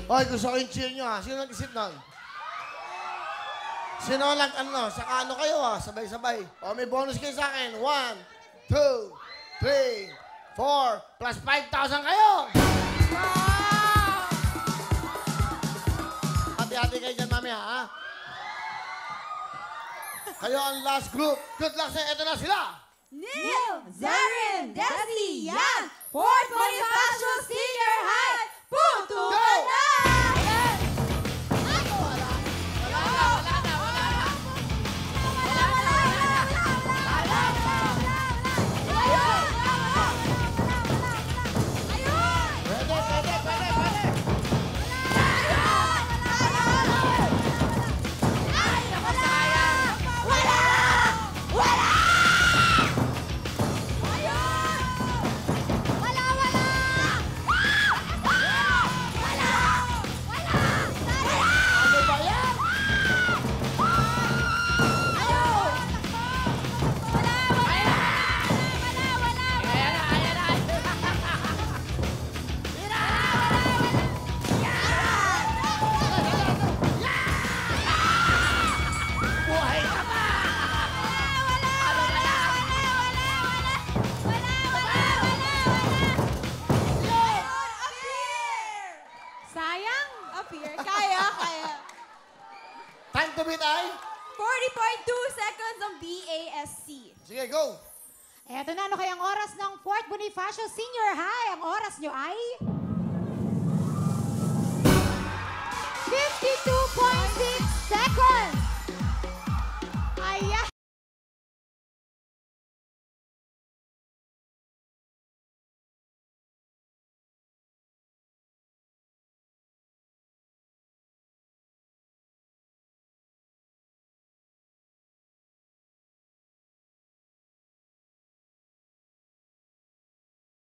Hoy, gusto ko yung cheer nyo ha. Sino nag-isip nun? Sino saka ano kayo ha? Sabay-sabay. O, may bonus kayo sa akin. 1, 2, 3, 4, plus 5,000 kayo! Hati-hati kayo dyan, mami ha? Kayo ang last group. Good luck sa ito na sila! Neil, Zarin, Desi, Yan, Fort Bonifacio Senior High, puto Go! na! Kaya. Time to beat ay? 40.2 seconds of BASC. Sige, go! Eto na, ano kayang oras ng Fort Bonifacio Senior High? Ang oras nyo ay...